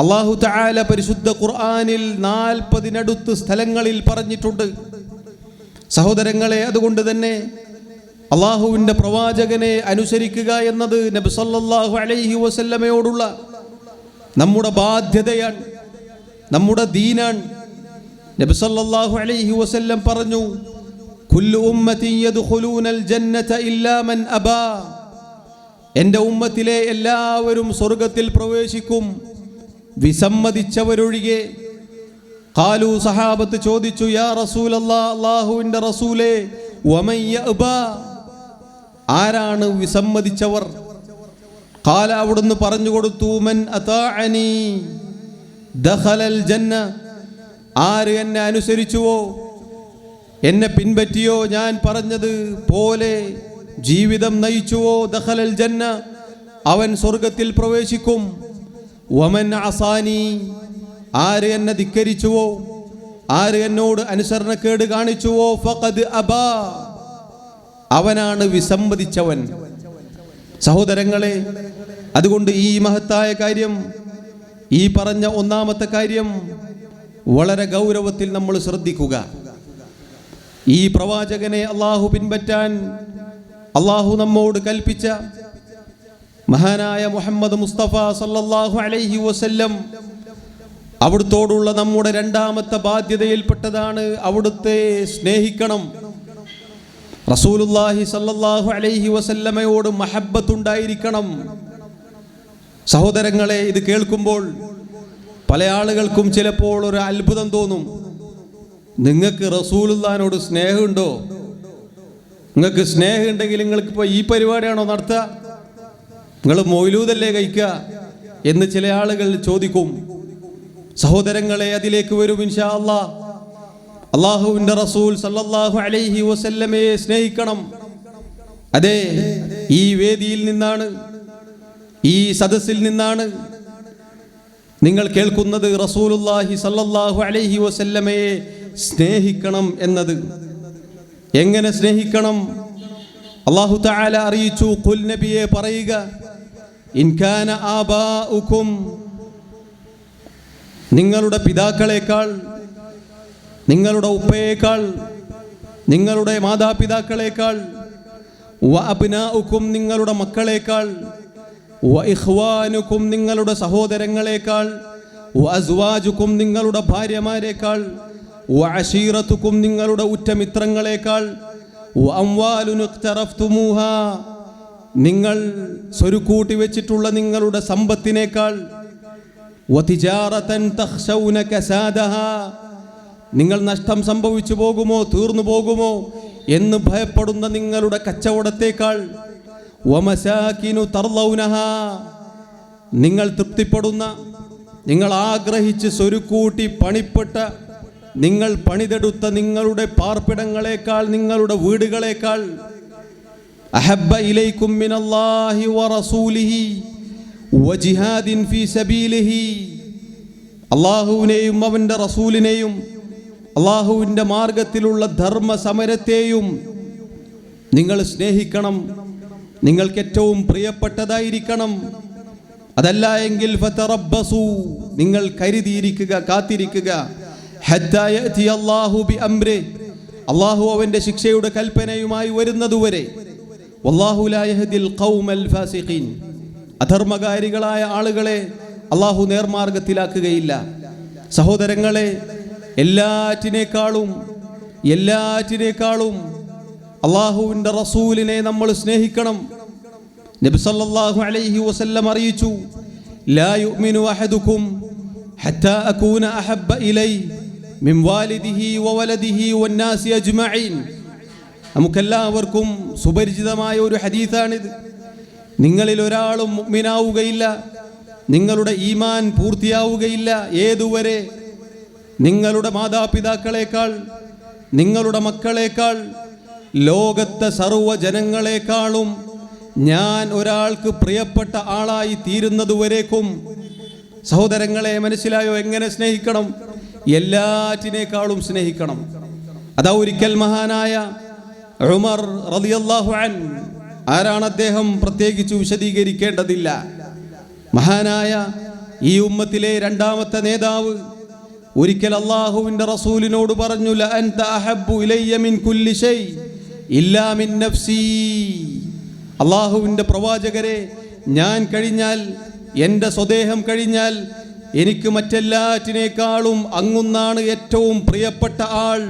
അല്ലാഹു തആല പരിശുദ്ധ ഖുർആനിൽ 40-നടുത്ത് സ്ഥലങ്ങളിൽ പറഞ്ഞിട്ടുണ്ട്. സഹോദരങ്ങളെ, അതുകൊണ്ട് തന്നെ അല്ലാഹുവിൻ്റെ പ്രവാചകനെ അനുസരിക്കുക എന്നത് നബി സല്ലല്ലാഹു അലൈഹി വസല്ലമയോടുള്ള നമ്മുടെ ബാധ്യതയാണ്, നമ്മുടെ ദീനാണ്. നബി സല്ലല്ലാഹു അലൈഹി വസല്ലം പറഞ്ഞു, കുല്ലു ഉമ്മത്തി യദ്ഖുലൂനൽ ജന്നത ഇല്ലാ മൻ അബാ. എൻ്റെ ഉമ്മത്തിലെ എല്ലാവരും സ്വർഗ്ഗത്തിൽ പ്രവേശിക്കും, വിസമ്മതിച്ചവരൊഴികെ. ഖാലു, സഹാബത്ത് ചോദിച്ചു, യാ റസൂലല്ലാഹ്, അല്ലാഹുവിൻ്റെ റസൂലേ, വമൻ യഅബാ, ആരാണ് വിസമ്മതിച്ചവർ? ഖാല, അവിടുന്ന് പറഞ്ഞു കൊടുത്തു, മൻ അതാഅനി ദഖലൽ ജന്ന, ആര് എന്നെ അനുസരിച്ചുവോ, എന്നെ പിൻപറ്റിയോ, ഞാൻ പറഞ്ഞത് പോലെ ജീവിതം നയിച്ചുവോ, ദഖലൽ ജന്ന, അവൻ സ്വർഗ്ഗത്തിൽ പ്രവേശിക്കും. വമൻ അസാനി, ആര് എന്നെ ധിക്കരിച്ചുവോ, ആര് എന്നോട് അനുസരണക്കേട് കാണിച്ചുവോ, ഫഖദ് അബാ, അവനാണ് വിസമ്മതിച്ചവൻ. സഹോദരങ്ങളെ, അതുകൊണ്ട് ഈ മഹത്തായ കാര്യം, ഈ പറഞ്ഞ ഒന്നാമത്തെ കാര്യം വളരെ ഗൗരവത്തിൽ നമ്മൾ ശ്രദ്ധിക്കുക. ഈ പ്രവാചകനെ അല്ലാഹു പിൻപറ്റാൻ അല്ലാഹു നമ്മോട് കൽപ്പിച്ച മഹാനായ മുഹമ്മദ് മുസ്തഫ സല്ലല്ലാഹു അലൈഹി വസല്ലം, അവിടുത്തോടുള്ള നമ്മുടെ രണ്ടാമത്തെ ബാധ്യതയിൽപ്പെട്ടതാണ് അവിടുത്തെ സ്നേഹിക്കണം. റസൂലുള്ളാഹി സല്ലല്ലാഹു അലൈഹി വസല്ലമയോട് മഹബ്ബത്തുണ്ടായിരിക്കണം. സഹോദരങ്ങളെ, ഇത് കേൾക്കുമ്പോൾ പല ആളുകൾക്കും ചിലപ്പോൾ ഒരു അത്ഭുതം തോന്നും. നിങ്ങൾക്ക് റസൂലുള്ളാഹിനോട് സ്നേഹമുണ്ടോ? നിങ്ങൾക്ക് സ്നേഹമുണ്ടെങ്കിൽ നിങ്ങൾക്കിപ്പോൾ ഈ പരിപാടിയാണോ നടത്തുക? നിങ്ങൾ മൗലൂദല്ലേ കഴിക്കുക എന്ന് ചില ആളുകൾ ചോദിക്കും. സഹോദരങ്ങളെ, അതിലേക്ക് വരും ഇൻഷാ അല്ലാഹ്. അല്ലാഹുവിൻ്റെ റസൂൽ സല്ലല്ലാഹു അലൈഹി വസല്ലമയെ സ്നേഹിക്കണം. അതെ, ഈ വേദിയിൽ നിന്നാണ്, ഈ സദസ്സിൽ നിന്നാണ് നിങ്ങൾ കേൾക്കുന്നത് റസൂലുള്ളാഹി സ്വല്ലല്ലാഹു അലൈഹി വസല്ലമയെ സ്നേഹിക്കണം എന്നത്. എങ്ങനെ സ്നേഹിക്കണം? അല്ലാഹു തആല അറിയിച്ചു, ഖുൽ നബിയെ പറയുക, ഇൻ കാന ആബാഉകും, നിങ്ങളുടെ പിതാക്കളെക്കാൾ, നിങ്ങളുടെ ഉപ്പയേക്കാൾ, നിങ്ങളുടെ മാതാപിതാക്കളെക്കാൾ, വ അബ്നാഉകും, നിങ്ങളുടെ മക്കളെക്കാൾ, വ ഇഖ്വാനുകും, നിങ്ങളുടെ സഹോദരങ്ങളെക്കാൾ, വ അസ്വാജുകും, നിങ്ങളുടെ ഭാര്യമാരെക്കാൾ, വ അശീറത്തുകും, നിങ്ങളുടെ ഉറ്റമിത്രങ്ങളെക്കാൾ, വ അംവാലുൻ ഇഖ്തറഫ്തുമൂഹാ, നിങ്ങൾ സ്വരുക്കൂട്ടി വെച്ചിട്ടുള്ള നിങ്ങളുടെ സമ്പത്തിനേക്കാൾ, വ തിജാറതൻ തഖ്ശൗന കസാദഹാ, നിങ്ങൾ നഷ്ടം സംഭവിച്ചു പോകുമോ, തീർന്നു പോകുമോ എന്ന് ഭയപ്പെടുന്ന നിങ്ങളുടെ കച്ചവടത്തേക്കാൾ, വമസാകിനു തർലൗനഹാ, നിങ്ങൾ തൃപ്തിപ്പെടുന്ന, നിങ്ങൾ ആഗ്രഹിച്ച് സ്വരുക്കൂട്ടി പണിപ്പെട്ട, നിങ്ങൾ പണിതെടുത്ത നിങ്ങളുടെ പാർപ്പിടങ്ങളെക്കാൾ, നിങ്ങളുടെ വീടുകളെക്കാൾ, അഹബ്ബ ഇലൈക്കും മിനല്ലാഹി വറസൂലിഹി വജിഹാദിൻ ഫീ സബീലിഹി, അല്ലാഹുവിനെയും അവൻ്റെ റസൂലിനെയും അല്ലാഹുവിൻ്റെ മാർഗത്തിലുള്ള ധർമ്മ സമരത്തെയും നിങ്ങൾ സ്നേഹിക്കണം. നിങ്ങൾക്ക് ഏറ്റവും പ്രിയപ്പെട്ടതായിരിക്കണം. അതല്ല എങ്കിൽ ഫതറബ്ബസു, നിങ്ങൾ കരുതിയിരിക്കുക, കാത്തിരിക്കുക, ഹത്താ യഅതി അല്ലാഹു ബിഅംരി, അല്ലാഹു അവൻ്റെ ശിക്ഷയുടെ കൽപ്പനയുമായി വരുന്നതുവരെ. വല്ലാഹു ലാ യഹ്ദിൽ ഖൗമൽ ഫാസിഖീൻ, അധർമ്മകാരികളായ ആളുകളെ അല്ലാഹു നേർമാർഗത്തിലാക്കുകയില്ല. സഹോദരങ്ങളെ, എല്ലാറ്റിനേക്കാളും അല്ലാഹുവിൻ്റെ റസൂലിനെ നമ്മൾ സ്നേഹിക്കണം. നബി സല്ലല്ലാഹു അലൈഹി വസല്ലം അറിയിച്ചു, ലാ യുഅ്മിനു അഹദുക്കും ഹത്താ അകൂന അഹബ്ബ ഇലൈഹി മിൻ വാലിദിഹി വവലദിഹി വന്നാസി അജ്മഈൻ. നമുക്കെല്ലാവർക്കും സുപരിചിതമായ ഒരു ഹദീസാണിത്. നിങ്ങളിൽ ഒരാളും മുഅ്മിനാവുകയില്ല, നിങ്ങളുടെ ഈമാൻ പൂർത്തിയാവുകയില്ല ഏതുവരെ നിങ്ങളുടെ മാതാപിതാക്കളെക്കാൾ, നിങ്ങളുടെ മക്കളെക്കാൾ, ലോകത്തെ സർവ്വ ജനങ്ങളെക്കാളും ഞാൻ ഒരാൾക്ക് പ്രിയപ്പെട്ട ആളായി തീരുന്നതുവരേക്കും. സഹോദരങ്ങളെ, മനസ്സിലായോ എങ്ങനെ സ്നേഹിക്കണം? എല്ലാറ്റിനേക്കാളും സ്നേഹിക്കണം. അതാ ഒരിക്കൽ മഹാനായ ഉമർ റളിയല്ലാഹു അൻഹു, ആരാണ് അദ്ദേഹം പ്രത്യേകിച്ച് വിശദീകരിക്കേണ്ടതില്ല, മഹാനായ ഈ ഉമ്മത്തിലെ രണ്ടാമത്തെ നേതാവ്, ഒരിക്കൽ അല്ലാഹുവിൻ്റെ റസൂലിനോട് പറഞ്ഞു, ല അൻത അഹബ്ബു ഇലയ്യ മിൻ കുല്ലി ഷൈ ഇല്ലാ മിൻ നഫ്സി. അല്ലാഹുവിൻ്റെ പ്രവാചകരെ, ഞാൻ കഴിഞ്ഞാൽ, എൻ്റെ സ്വദേഹം കഴിഞ്ഞാൽ എനിക്ക് മറ്റെല്ലാറ്റിനേക്കാളും അങ്ങുന്നാണ് ഏറ്റവും പ്രിയപ്പെട്ട ആൾ.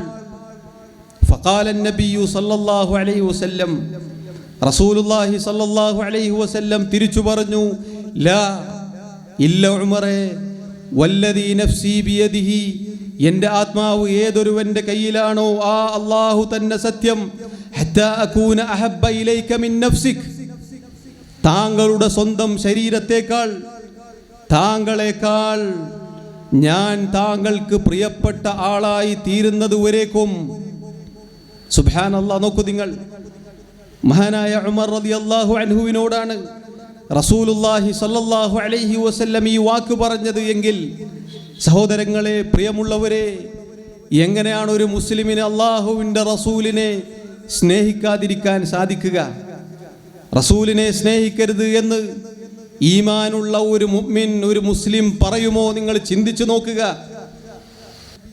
ഫഖാല നബിയു സല്ലല്ലാഹു അലൈഹി വസല്ലം, റസൂലുള്ളാഹി സല്ലല്ലാഹു അലൈഹി വസല്ലം തിരിച്ചു പറഞ്ഞു, ലാ, ഇല്ല ഉമറേ, വല്ലദീ നഫ്സി ബിയദിഹി, എൻ്റെ ആത്മാവ് ഏതൊരുവൻ്റെ കയ്യിലാണോ ആ അല്ലാഹു തന്നെ സത്യം, ഹത്താ അകൂന അഹബ്ബ ഇലൈക മിൻ നഫ്സിക്, താങ്കളുടെ സ്വന്തം ശരീരത്തേക്കാൾ, താങ്കളെക്കാൾ ഞാൻ താങ്കൾക്ക് പ്രിയപ്പെട്ട ആളായി തീരുന്നതുവരേക്കും. സുബ്ഹാനല്ലാഹ്. നോക്കൂ നിങ്ങൾ, മഹാനായ ഉമർ റളിയല്ലാഹു അൻഹുവിനോടാണ് റസൂലുള്ളാഹി സ്വല്ലല്ലാഹു അലൈഹി വസല്ലം ഈ വാക്ക് പറഞ്ഞത് എങ്കിൽ, സഹോദരങ്ങളെ, പ്രിയമുള്ളവരെ, എങ്ങനെയാണ് ഒരു മുസ്ലിമിന് അല്ലാഹുവിൻ്റെ റസൂലിനെ സ്നേഹിക്കാതിരിക്കാൻ സാധിക്കുക? റസൂലിനെ സ്നേഹിക്കരുത് എന്ന് ഈമാനുള്ള ഒരു മുഅ്മിൻ, ഒരു മുസ്ലിം പറയുമോ? നിങ്ങൾ ചിന്തിച്ചു നോക്കുക.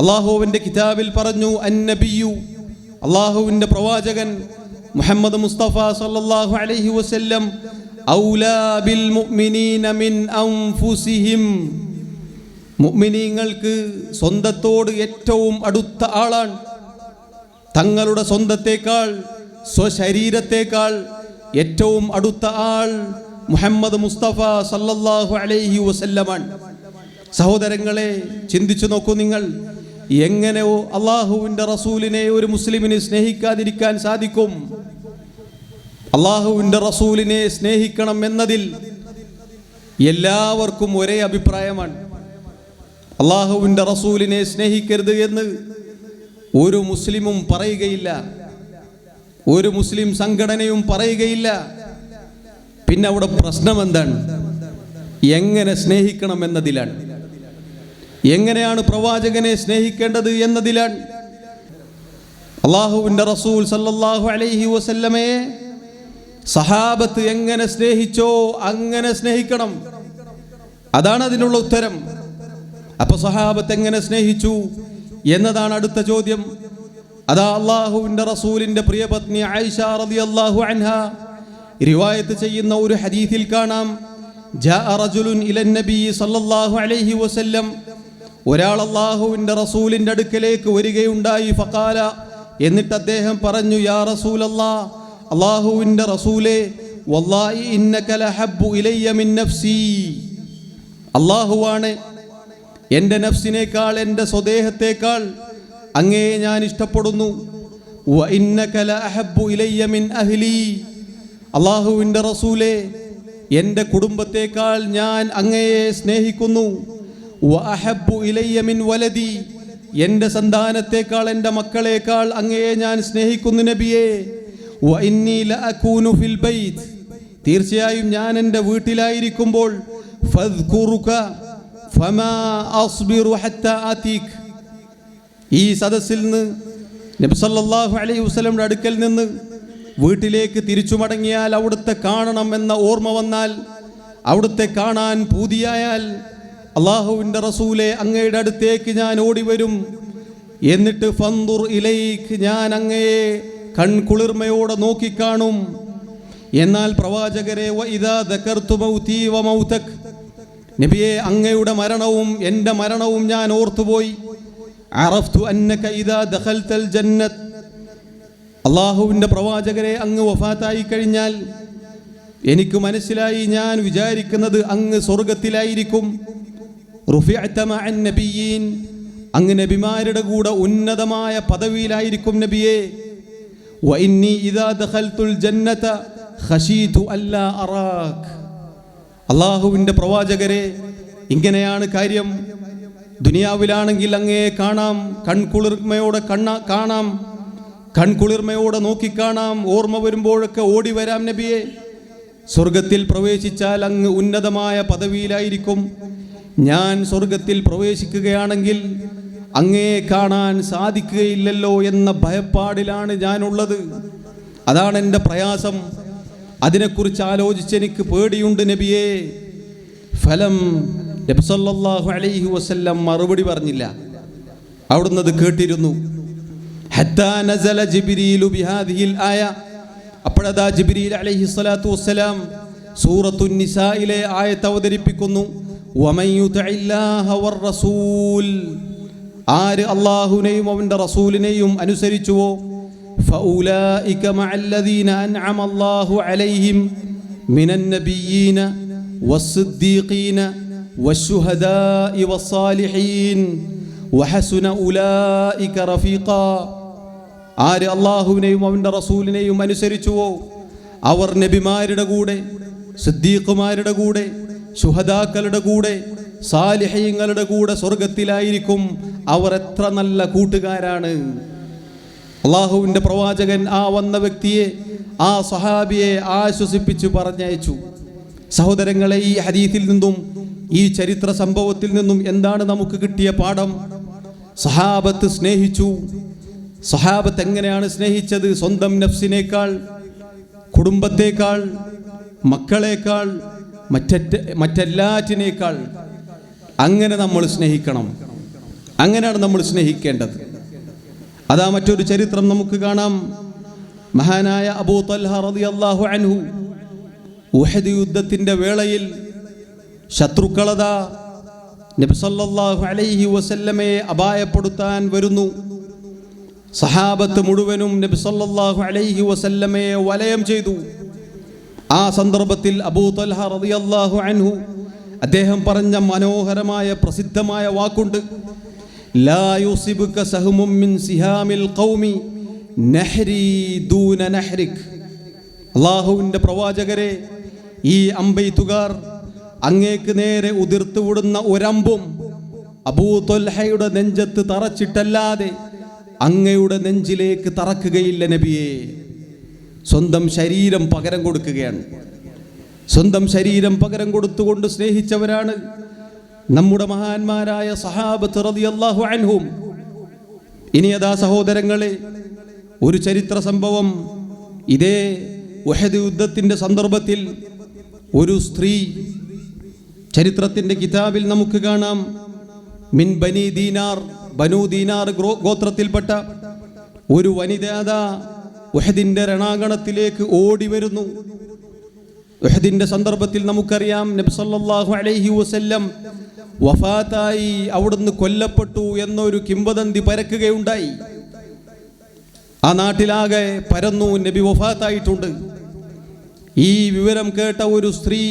അല്ലാഹുവിൻ്റെ കിതാബിൽ പറഞ്ഞു, അന്നബിയു, അല്ലാഹുവിൻ്റെ പ്രവാചകൻ മുഹമ്മദ് മുസ്തഫ സല്ലല്ലാഹു അലൈഹി വസല്ലം, ഔലാ ബിൽ മുഅ്മിനീന മിൻ അൻഫുസിഹിം, മുഅ്മിനീങ്ങൾക്ക് സ്വന്തത്തോട് ഏറ്റവും അടുത്ത ആളാണ്. തങ്ങളുടെ സ്വന്തത്തേക്കാൾ, സ്വശരീരത്തേക്കാൾ ഏറ്റവും അടുത്ത ആൾ മുഹമ്മദ് മുസ്തഫ സല്ലല്ലാഹു അലൈഹി വസല്ലമാണ്. സഹോദരങ്ങളെ, ചിന്തിച്ചു നോക്കൂ നിങ്ങൾ, എങ്ങനെ അല്ലാഹുവിൻ്റെ റസൂലിനെ ഒരു മുസ്ലിമിന് സ്നേഹിക്കാതിരിക്കാൻ സാധിക്കും? അല്ലാഹുവിൻ്റെ റസൂലിനെ സ്നേഹിക്കണം എന്നതിൽ എല്ലാവർക്കും ഒരേ അഭിപ്രായമാണ്. അല്ലാഹുവിൻ്റെ റസൂലിനെ സ്നേഹിക്കരുത് എന്ന് ഒരു മുസ്ലിമും പറയുകയില്ല. ഒരു മുസ്ലിം സംഘടനയും പറയുകയില്ല. പിന്നെ അവിടെ പ്രശ്നം എന്താണ്? എങ്ങനെ സ്നേഹിക്കണം എന്നതിലാണ്, എങ്ങനെയാണ് പ്രവാചകനെ സ്നേഹിക്കേണ്ടത് എന്നതിലാണ്. അല്ലാഹുവിൻ്റെ റസൂൽ സല്ലല്ലാഹു അലൈഹി വസല്ലമയെ സഹാബത്ത് എങ്ങനെ സ്നേഹിച്ചോ അങ്ങനെ സ്നേഹിക്കണം. അതാണ് അതിനുള്ള ഉത്തരം. അപ്പൊ സഹാബത്ത് എങ്ങനെ സ്നേഹിച്ചു എന്നതാണ് അടുത്ത ചോദ്യം. അതാ അല്ലാഹുവിൻ്റെ റസൂലിൻ്റെ പ്രിയപത്നി ആയിഷ റളിയല്ലാഹു അൻഹാ റിവായത്ത് ചെയ്യുന്ന ഒരു ഹദീസിൽ കാണാം, ജാഅ റജുലുൻ ഇലൻ നബി സല്ലല്ലാഹു അലൈഹി വസല്ലം, ഒരാൾ അല്ലാഹുവിൻ്റെ റസൂലിൻ്റെ അടുക്കലേക്ക് വരികയുണ്ടായി. ഫഖാല, എന്നിട്ട് അദ്ദേഹം പറഞ്ഞു, യാ റസൂലല്ലാഹ്, അല്ലാഹുവിൻ്റെ റസൂലേ, വല്ലാഹി ഇന്നക ലഹബ്ബു ഇലയ്യ മിൻ നഫ്സി, അല്ലാഹുവാണ് എൻ്റെ നഫ്സിനേക്കാൾ, എൻ്റെ സ്വദേഹത്തേക്കാൾ അങ്ങയെ ഞാൻ ഇഷ്ടപ്പെടുന്നു. വ ഇന്നക ലഅഹബ്ബു ഇലയ്യ മിൻ അഹ്ലി, അല്ലാഹുവിൻ്റെ റസൂലേ, എൻ്റെ കുടുംബത്തേക്കാൾ ഞാൻ അങ്ങയെ സ്നേഹിക്കുന്നു. വ അഹബ്ബു ഇലയ്യ മിൻ വലദി, എൻ്റെ സന്താനത്തേക്കാൾ, എൻ്റെ മക്കളേക്കാൾ അങ്ങയെ ഞാൻ സ്നേഹിക്കുന്നു നബിയേ. വ ഇന്നി ലഅകൂനു ഫിൽ ബൈത്ത്, തീർച്ചയായും ഞാൻ എൻ്റെ വീട്ടിലായിരിക്കുമ്പോൾ ഫദ്കുറുക ഫമാ അസ്ബിറു ഹത്താ ആതീക്, ഈ സദസ്സിൽ നിന്ന് നബി സല്ലല്ലാഹു അലൈഹി വസല്ലമയുടെ അടുക്കൽ നിന്ന് വീട്ടിലേക്ക് തിരിച്ചു മടങ്ങിയാൽ അവിടുത്തെ കാണണം എന്ന ഓർമ്മ വന്നാൽ, അവിടുത്തെ കാണാൻ പൂതിയായാൽ, അല്ലാഹുവിൻ്റെ റസൂലെ അങ്ങയുടെ അടുത്തേക്ക് ഞാൻ ഓടി വരും. എന്നിട്ട് ഫൻദുർ ഇലൈക്, ഞാൻ അങ്ങയെ കൺകുളിർമയോടെ നോക്കിക്കാണും. എന്നാൽ പ്രവാചകരെ, വഇദാ ദകർതു മൗതി വ മൗതക്, നബിയെ അങ്ങയുടെ മരണവും എൻ്റെ മരണവും ഞാൻ ഓർത്തുപോയി. അറഫ്തു അന്നക ഇദാ ദഖൽതൽ ജന്നത്ത്, അല്ലാഹുവിൻ്റെ പ്രവാചകരെ അങ്ങ് വഫാത്തായി കഴിഞ്ഞാൽ എനിക്ക് മനസ്സിലായി, ഞാൻ വിചാരിക്കുന്നത് അങ്ങ് സ്വർഗത്തിലായിരിക്കും. റുഫിഅത മഅൻ നബിയീൻ, അങ്ങ് നബിമാരുടെ കൂടെ ഉന്നതമായ പദവിയിലായിരിക്കും നബിയെ. വ ഇന്നി ഇദാ ദഖൽതുൽ ജന്നത ഖശീതു അല്ലാ അറാക്, അല്ലാഹുവിൻ്റെ പ്രവാചകരെ ഇങ്ങനെയാണ് കാര്യം. ദുനിയാവിലാണെങ്കിൽ അങ്ങയെ കാണാം, കൺകുളിർമയോടെ കാണാം, കൺകുളിർമയോടെ നോക്കിക്കാണാം, ഓർമ്മ വരുമ്പോഴൊക്കെ ഓടി വരാം നബിയെ. സ്വർഗത്തിൽ പ്രവേശിച്ചാൽ അങ്ങ് ഉന്നതമായ പദവിയിലായിരിക്കും. ഞാൻ സ്വർഗത്തിൽ പ്രവേശിക്കുകയാണെങ്കിൽ അങ്ങയെ കാണാൻ സാധിക്കുകയില്ലല്ലോ എന്ന ഭയപ്പാടിലാണ് ഞാനുള്ളത്. അതാണ് എൻ്റെ പ്രയാസം. അതിനെക്കുറിച്ച് ആലോചിച്ച് എനിക്ക് പേടിയുണ്ട് നബിയേ. ഫലം നബി സല്ലല്ലാഹു അലൈഹി വസല്ലം മറുപടി പറഞ്ഞില്ല. അവിടുന്ന് അത് കേട്ടിരുന്നു. ഹത്താ നസല ജിബ്രീലു ബിഹാദിഹിൽ ആയ, അപ്പോഴതാ ജിബ്രീൽ അലൈഹി സ്വലാത്തു വസ്സലാം സൂറത്തുൻ നിസായിലെ ആയത്ത് അവതരിപ്പിക്കുന്നു. വമൻ യുതിഇല്ലാഹ വർ റസൂൽ, ആര് അല്ലാഹുവിനെയും അവൻ്റെ റസൂലിനെയും അനുസരിച്ചുവോ, ഫഉലൈക മഅല്ലദീന അൻഅമ അല്ലാഹു അലൈഹിം മിനൻ നബിയ്യീന വസ്സിദ്ദീഖീന വശുഹദാഇ വസ്സാലിഹീൻ വഹസുന ഉലൈക റഫീഖാ, ആര് അല്ലാഹുവിനെയും അവൻ്റെ റസൂലിനെയും അനുസരിച്ചുവോ അവർ നബിമാരുടെ കൂടെ, സിദ്ദീഖുമാരുടെ കൂടെ, ശുഹദാക്കളുടെ കൂടെ, സാലിഹീങ്ങളുടെ കൂടെ സ്വർഗത്തിലായിരിക്കും. അവർ എത്ര നല്ല കൂട്ടുകാരാണ്. അല്ലാഹുവിൻ്റെ പ്രവാചകൻ ആ വന്ന വ്യക്തിയെ, ആ സഹാബിയെ ആശ്വസിപ്പിച്ചു പറഞ്ഞയച്ചു. സഹോദരങ്ങളെ, ഈ ഹദീസിൽ നിന്നും, ഈ ചരിത്ര സംഭവത്തിൽ നിന്നും എന്താണ് നമുക്ക് കിട്ടിയ പാഠം? സഹാബത്ത് സ്നേഹിച്ചു. സഹാബത്ത് എങ്ങനെയാണ് സ്നേഹിച്ചത്? സ്വന്തം നഫ്സിനേക്കാൾ, കുടുംബത്തേക്കാൾ, മക്കളേക്കാൾ, മറ്റെല്ലാറ്റിനേക്കാൾ അങ്ങനെ നമ്മൾ സ്നേഹിക്കണം. അങ്ങനെയാണ് നമ്മൾ സ്നേഹിക്കേണ്ടത്. അതാ മറ്റൊരു ചരിത്രം നമുക്ക് കാണാം. മഹാനായ അബൂ തൽഹ റളിയല്ലാഹു അൻഹു ഉഹദ് യുദ്ധത്തിൻ്റെ വേളയിൽ ശത്രുക്കളതാ നബി സല്ലല്ലാഹു അലൈഹി വസല്ലമയെ അപായപ്പെടുത്താൻ വരുന്നു. സഹാബത്ത് മുഴുവനും നബി സല്ലല്ലാഹു അലൈഹി വസല്ലമയെ വലയം ചെയ്തു. ആ സന്ദർഭത്തിൽ അബൂ തൽഹ റളിയല്ലാഹു അൻഹു അദ്ദേഹം പറഞ്ഞ മനോഹരമായ പ്രസിദ്ധമായ വാക്കുണ്ട്. ലാ യുസിബുക സഹ്മും മിൻ സിഹാമിൽ ഖൗമി നഹ്രി ദൂന നഹ്രിക്, അല്ലാഹുവിൻ്റെ പ്രവാചകരെ, ഈ അമ്പെയ്ത്തുകാർ അങ്ങേക്ക് നേരെ ഉതിർത്തു വിടുന്ന ഒരമ്പും അബൂ ത്വൽഹയുടെ നെഞ്ചത്ത് തറച്ചിട്ടല്ലാതെ അങ്ങയുടെ നെഞ്ചിലേക്ക് തറക്കുകയില്ല നബിയേ. സ്വന്തം ശരീരം പകരം കൊടുക്കുകയാണ്. സ്വന്തം ശരീരം പകരം കൊടുത്തുകൊണ്ട് സ്നേഹിച്ചവരാണ് നമ്മുടെ മഹാന്മാരായ സഹാബത്ത് റളിയല്ലാഹു അൻഹും. ഇനി അതാ സഹോദരങ്ങളെ, ഒരു ചരിത്ര സംഭവം. ഇതേ ഉഹദ് യുദ്ധത്തിൻ്റെ സന്ദർഭത്തിൽ ഒരു സ്ത്രീ, ചരിത്രത്തിൻ്റെ കിതാബിൽ നമുക്ക് കാണാം, മിൻ ബനി ദീനാർ, ബനു ദീനാർ ഗോത്രത്തിൽപ്പെട്ട ഒരു വനിത ഉഹദിൻ്റെ രണാങ്കണത്തിലേക്ക് ഓടി വരുന്നു. ഉഹദിൻ്റെ സന്ദർഭത്തിൽ നമുക്കറിയാം, നബി സല്ലല്ലാഹു അലൈഹി വസല്ലം വഫാത്തായി, അവിടുന്ന് കൊല്ലപ്പെട്ടു എന്നൊരു കിംവദന്തി പരക്കുകയുണ്ടായി. ആ നാട്ടിലാകെ പരന്നു, നബി വഫാത്തായിട്ടുണ്ട്. ഈ വിവരം കേട്ട ഒരു സ്ത്രീ,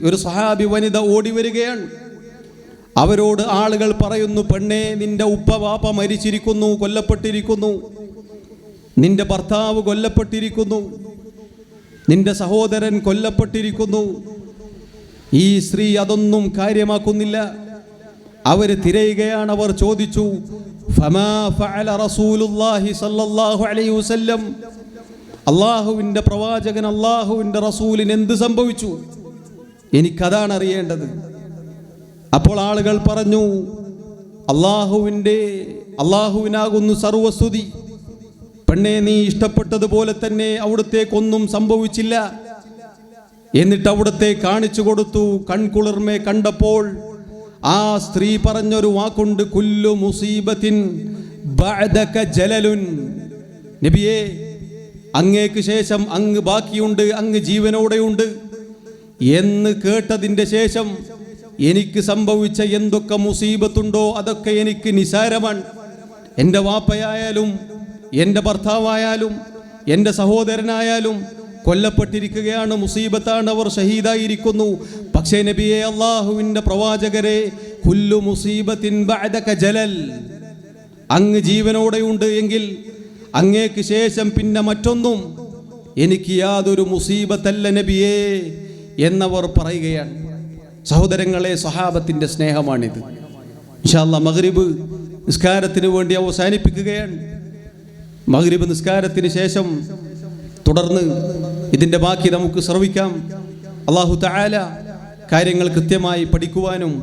ഒരു സഹാബി വനിത ഓടി വരികയാണ്. അവരോട് ആളുകൾ പറയുന്നു, പെണ്ണേ, നിന്റെ ഉപ്പ വാപ്പ മരിച്ചിരിക്കുന്നു, കൊല്ലപ്പെട്ടിരിക്കുന്നു, നിന്റെ ഭർത്താവ് കൊല്ലപ്പെട്ടിരിക്കുന്നു, നിന്റെ സഹോദരൻ കൊല്ലപ്പെട്ടിരിക്കുന്നു. ഈ സ്ത്രീ അതൊന്നും കാര്യമാക്കുന്നില്ല. അവർ തിരയുകയാണ്. അവർ ചോദിച്ചു, ഫമാ ഫഅല റസൂലുള്ളാഹി സ്വല്ലല്ലാഹു അലൈഹി വസല്ലം, അള്ളാഹുവിൻ്റെ പ്രവാചകൻ, അള്ളാഹുവിൻ്റെ റസൂലിന് എന്ത് സംഭവിച്ചു? എനിക്കതാണ് അറിയേണ്ടത്. അപ്പോൾ ആളുകൾ പറഞ്ഞു, അള്ളാഹുവിനാകുന്നു സർവസ്തുതി. പെണ്ണെ, നീ ഇഷ്ടപ്പെട്ടതുപോലെ തന്നെ അവിടുത്തേക്കൊന്നും സംഭവിച്ചില്ല. എന്നിട്ട് അവിടുത്തെ കാണിച്ചു കൊടുത്തു. കൺകുളിർമെ കണ്ടപ്പോൾ ആ സ്ത്രീ പറഞ്ഞൊരു വാക്കുണ്ട്, കുല്ലു മുസീബത്തിൻ ബഅദക ജലലുൻ. നബിയേ, അങ്ങേക്ക് ശേഷം അങ്ങ് ബാക്കിയുണ്ട്, അങ്ങ് ജീവനോടെയുണ്ട് എന്ന് കേട്ടതിൻ്റെ ശേഷം എനിക്ക് സംഭവിച്ച എന്തൊക്കെ മുസീബത്തുണ്ടോ അതൊക്കെ എനിക്ക് നിസാരമാണ്. എൻ്റെ വാപ്പയായാലും എൻ്റെ ഭർത്താവായാലും എൻ്റെ സഹോദരനായാലും കൊല്ലപ്പെട്ടിരിക്കുകയാണ്, മുസീബത്താണ്, അവർ ഷഹീദായിരിക്കുന്നു. പക്ഷേ നബിയെ, അള്ളാഹുവിൻ്റെ പ്രവാചകരെ, കുല്ലു മുസീബത്തിൻ ബഅദക ജലൽ, അങ്ങ് ജീവനോടെയുണ്ട് എങ്കിൽ അങ്ങേക്ക് ശേഷം പിന്നെ മറ്റൊന്നും എനിക്ക് യാതൊരു മുസീബത്തല്ല നബിയേ എന്നവർ പറയുകയാണ്. സഹോദരങ്ങളെ, സഹാബത്തിൻ്റെ സ്നേഹമാണിത്. ഇൻഷാ അല്ലാഹ് മഗ്രിബ് നിസ്കാരത്തിന് വേണ്ടി അവസാനിപ്പിക്കുകയാണ്. മഗ്രിബ് നിസ്കാരത്തിന് ശേഷം തുടർന്ന് ഇതിൻ്റെ ബാക്കി നമുക്ക് ശ്രവിക്കാം. അല്ലാഹു തആല കാര്യങ്ങൾ കൃത്യമായി പഠിക്കുവാനും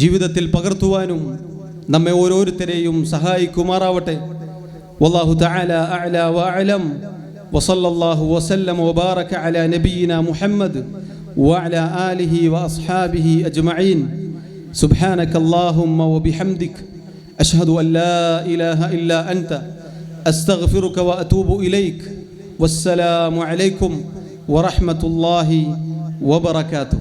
ജീവിതത്തിൽ പകർത്തുവാനും നമ്മെ ഓരോരുത്തരെയും സഹായിക്കുമാറാവട്ടെ. വല്ലാഹു തആല അഅല വഅലം. വസല്ലല്ലാഹു വസല്ലം വബാറക അലാ നബിയിന മുഹമ്മദ് വഅലാ ആലിഹി വഅസ്ഹാബിഹി അജ്മഈൻ. സുബ്ഹാനകല്ലാഹുമ്മ വബിഹംദിക അഷ്ഹദു അൻ ലാ ഇലാഹ ഇല്ലാ അൻത അസ്തഗ്ഫിറുക വഅതൂബു ഇലൈക. വസ്സലാമു അലൈക്കും വറഹ്മത്തുള്ളാഹി വബറകാതുഹു.